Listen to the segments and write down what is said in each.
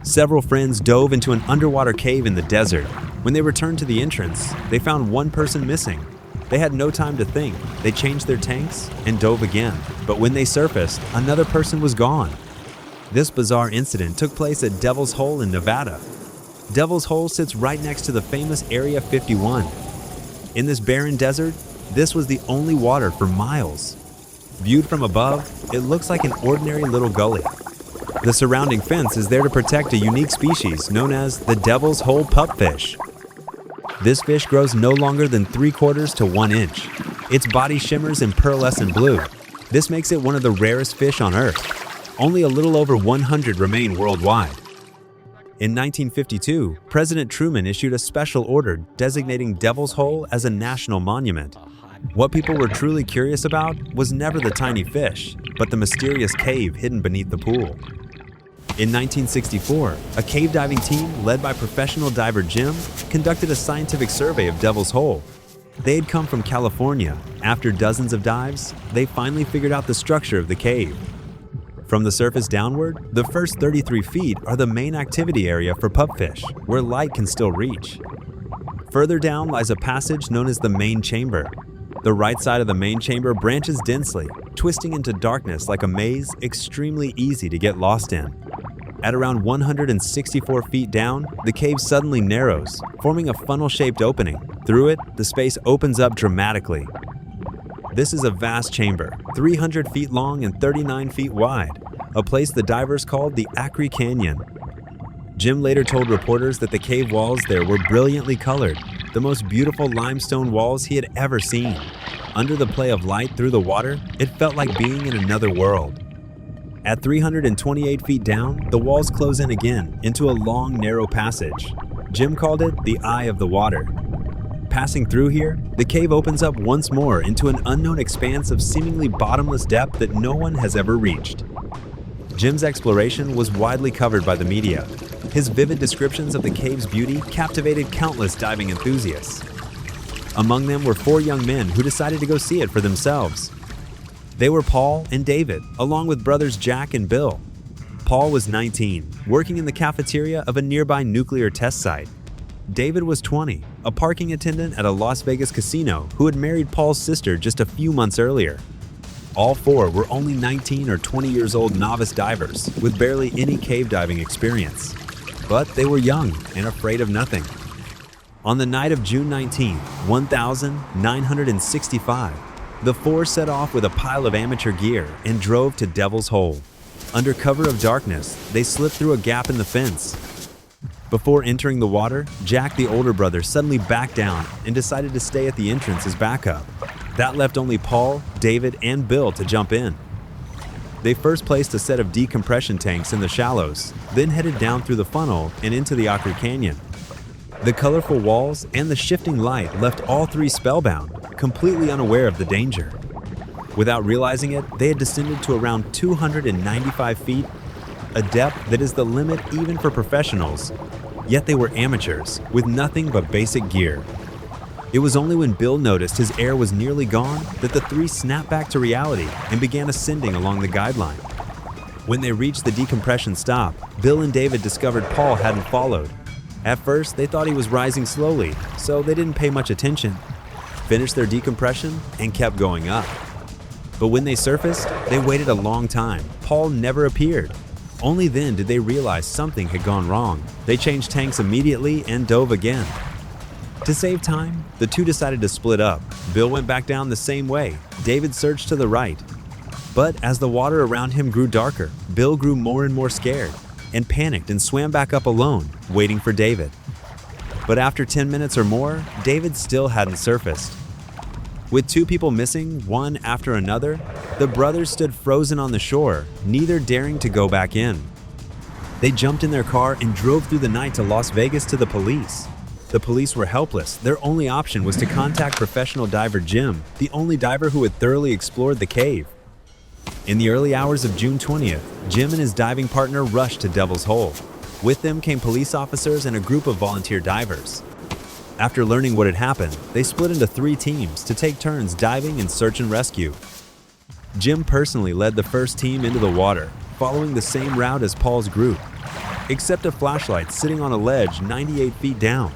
Several friends dove into an underwater cave in the desert. When they returned to the entrance, they found one person missing. They had no time to think. They changed their tanks and dove again. But when they surfaced, another person was gone. This bizarre incident took place at Devil's Hole in Nevada. Devil's Hole sits right next to the famous Area 51. In this barren desert, this was the only water for miles. Viewed from above, it looks like an ordinary little gully. The surrounding fence is there to protect a unique species known as the Devil's Hole pupfish. This fish grows no longer than 3/4 to 1 inch. Its body shimmers in pearlescent blue. This makes it one of the rarest fish on Earth. Only a little over 100 remain worldwide. In 1952, President Truman issued a special order designating Devil's Hole as a national monument. What people were truly curious about was never the tiny fish, but the mysterious cave hidden beneath the pool. In 1964, a cave diving team led by professional diver Jim conducted a scientific survey of Devil's Hole. They had come from California. After dozens of dives, they finally figured out the structure of the cave. From the surface downward, the first 33 feet are the main activity area for pupfish, where light can still reach. Further down lies a passage known as the main chamber. The right side of the main chamber branches densely, twisting into darkness like a maze extremely easy to get lost in. At around 164 feet down, the cave suddenly narrows, forming a funnel-shaped opening. Through it, the space opens up dramatically. This is a vast chamber, 300 feet long and 39 feet wide, a place the divers called the Acre Canyon. Jim later told reporters that the cave walls there were brilliantly colored, the most beautiful limestone walls he had ever seen. Under the play of light through the water, it felt like being in another world. At 328 feet down, the walls close in again into a long, narrow passage. Jim called it the Eye of the Water. Passing through here, the cave opens up once more into an unknown expanse of seemingly bottomless depth that no one has ever reached. Jim's exploration was widely covered by the media. His vivid descriptions of the cave's beauty captivated countless diving enthusiasts. Among them were 4 young men who decided to go see it for themselves. They were Paul and David, along with brothers Jack and Bill. Paul was 19, working in the cafeteria of a nearby nuclear test site. David was 20, a parking attendant at a Las Vegas casino who had married Paul's sister just a few months earlier. All 4 were only 19 or 20 years old novice divers with barely any cave diving experience. But they were young and afraid of nothing. On the night of June 19, 1965, the 4 set off with a pile of amateur gear and drove to Devil's Hole. Under cover of darkness, they slipped through a gap in the fence. Before entering the water, Jack, the older brother, suddenly backed down and decided to stay at the entrance as backup. That left only Paul, David, and Bill to jump in. They first placed a set of decompression tanks in the shallows, then headed down through the funnel and into the Acre Canyon. The colorful walls and the shifting light left all 3 spellbound, completely unaware of the danger. Without realizing it, they had descended to around 295 feet, a depth that is the limit even for professionals. Yet they were amateurs, with nothing but basic gear. It was only when Bill noticed his air was nearly gone that the 3 snapped back to reality and began ascending along the guideline. When they reached the decompression stop, Bill and David discovered Paul hadn't followed. At first, they thought he was rising slowly, so they didn't pay much attention, finished their decompression, and kept going up. But when they surfaced, they waited a long time. Paul never appeared. Only then did they realize something had gone wrong. They changed tanks immediately and dove again. To save time, the 2 decided to split up. Bill went back down the same way. David surged to the right. But as the water around him grew darker, Bill grew more and more scared and panicked and swam back up alone, waiting for David. But after 10 minutes or more, David still hadn't surfaced. With 2 people missing, one after another, the brothers stood frozen on the shore, neither daring to go back in. They jumped in their car and drove through the night to Las Vegas to the police. The police were helpless. Their only option was to contact professional diver Jim, the only diver who had thoroughly explored the cave. In the early hours of June 20th, Jim and his diving partner rushed to Devil's Hole. With them came police officers and a group of volunteer divers. After learning what had happened, they split into 3 teams to take turns diving and search and rescue. Jim personally led the first team into the water, following the same route as Paul's group. except a flashlight sitting on a ledge 98 feet down.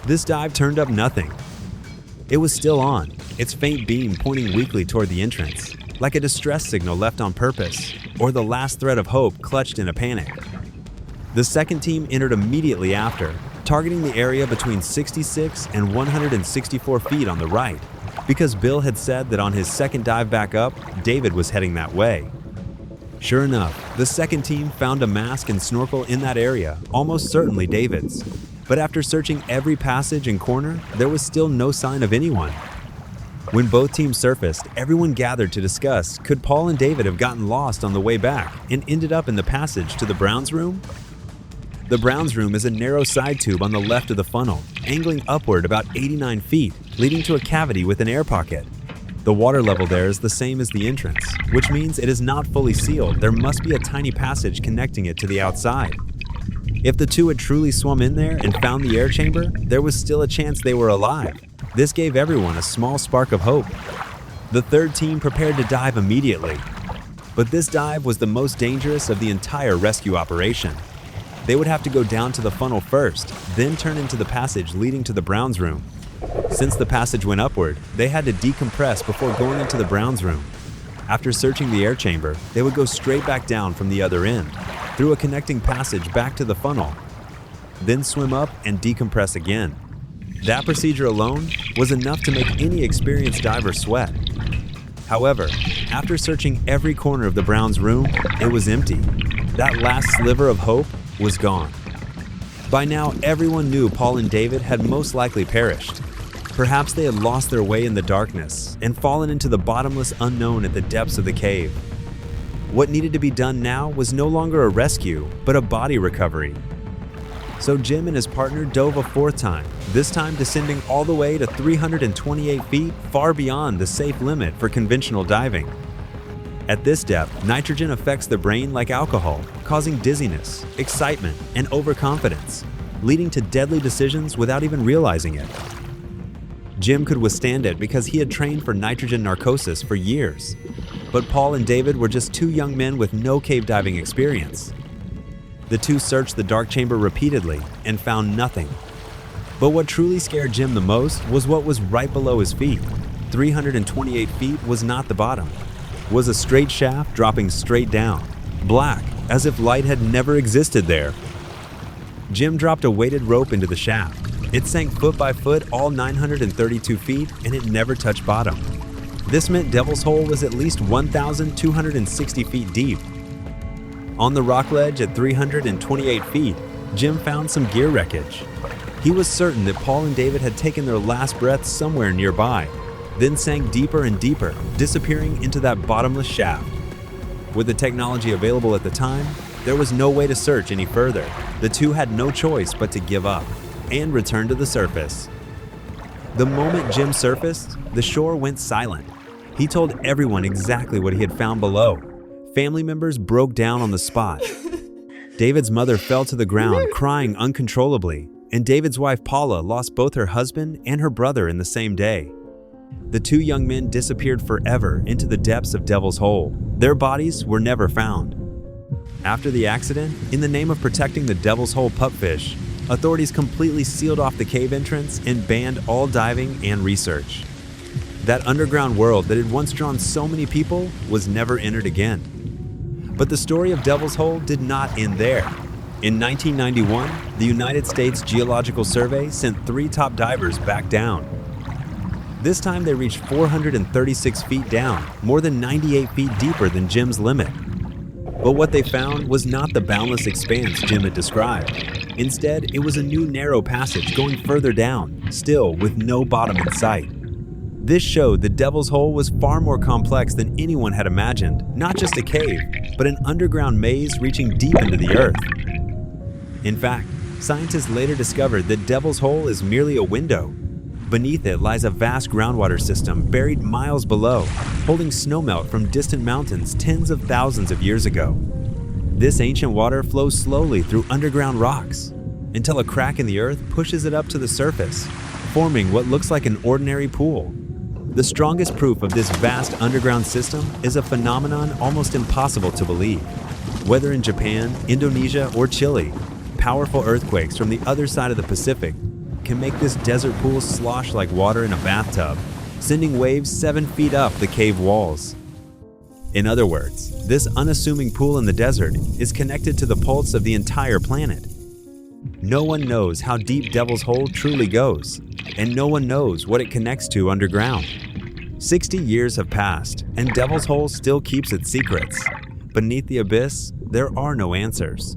This dive turned up nothing. It was still on, its faint beam pointing weakly toward the entrance, like a distress signal left on purpose, or the last thread of hope clutched in a panic. The second team entered immediately after, targeting the area between 66 and 164 feet on the right, because Bill had said that on his second dive back up, David was heading that way. Sure enough, the second team found a mask and snorkel in that area, almost certainly David's. But after searching every passage and corner, there was still no sign of anyone. When both teams surfaced, everyone gathered to discuss could Paul and David have gotten lost on the way back and ended up in the passage to the Browns room? The Browns room is a narrow side tube on the left of the funnel, angling upward about 89 feet, leading to a cavity with an air pocket. The water level there is the same as the entrance, which means it is not fully sealed. There must be a tiny passage connecting it to the outside. If the two had truly swum in there and found the air chamber, there was still a chance they were alive. This gave everyone a small spark of hope. The third team prepared to dive immediately. But this dive was the most dangerous of the entire rescue operation. They would have to go down to the funnel first, then turn into the passage leading to the Browns room. Since the passage went upward, they had to decompress before going into the Browns room. After searching the air chamber, they would go straight back down from the other end, through a connecting passage back to the funnel, then swim up and decompress again. That procedure alone was enough to make any experienced diver sweat. However, after searching every corner of the Browns room, it was empty. That last sliver of hope was gone. By now, everyone knew Paul and David had most likely perished. Perhaps they had lost their way in the darkness and fallen into the bottomless unknown at the depths of the cave. What needed to be done now was no longer a rescue, but a body recovery. So Jim and his partner dove a fourth time, this time descending all the way to 328 feet, far beyond the safe limit for conventional diving. At this depth, nitrogen affects the brain like alcohol, causing dizziness, excitement, and overconfidence, leading to deadly decisions without even realizing it. Jim could withstand it because he had trained for nitrogen narcosis for years. But Paul and David were just two young men with no cave diving experience. The two searched the dark chamber repeatedly and found nothing. But what truly scared Jim the most was what was right below his feet. 328 feet was not the bottom. It was a straight shaft dropping straight down, black, as if light had never existed there. Jim dropped a weighted rope into the shaft. It sank foot by foot all 932 feet, and it never touched bottom. This meant Devil's Hole was at least 1,260 feet deep. On the rock ledge at 328 feet, Jim found some gear wreckage. He was certain that Paul and David had taken their last breath somewhere nearby, then sank deeper and deeper, disappearing into that bottomless shaft. With the technology available at the time, there was no way to search any further. The two had no choice but to give up and return to the surface. The moment Jim surfaced, the shore went silent. He told everyone exactly what he had found below. Family members broke down on the spot. David's mother fell to the ground, crying uncontrollably, and David's wife Paula lost both her husband and her brother in the same day. The two young men disappeared forever into the depths of Devil's Hole. Their bodies were never found. After the accident, in the name of protecting the Devil's Hole pupfish, authorities completely sealed off the cave entrance and banned all diving and research. That underground world that had once drawn so many people was never entered again. But the story of Devil's Hole did not end there. In 1991, the United States Geological Survey sent 3 top divers back down. This time they reached 436 feet down, more than 98 feet deeper than Jim's limit. But what they found was not the boundless expanse Jim had described. Instead, it was a new narrow passage going further down, still with no bottom in sight. This showed the Devil's Hole was far more complex than anyone had imagined, not just a cave, but an underground maze reaching deep into the earth. In fact, scientists later discovered that Devil's Hole is merely a window. Beneath it lies a vast groundwater system buried miles below, holding snowmelt from distant mountains tens of thousands of years ago. This ancient water flows slowly through underground rocks until a crack in the earth pushes it up to the surface, forming what looks like an ordinary pool. The strongest proof of this vast underground system is a phenomenon almost impossible to believe. Whether in Japan, Indonesia, or Chile, powerful earthquakes from the other side of the Pacific can make this desert pool slosh like water in a bathtub, sending waves 7 feet up the cave walls. In other words, this unassuming pool in the desert is connected to the pulse of the entire planet. No one knows how deep Devil's Hole truly goes, and no one knows what it connects to underground. 60 years have passed, and Devil's Hole still keeps its secrets. Beneath the abyss, there are no answers.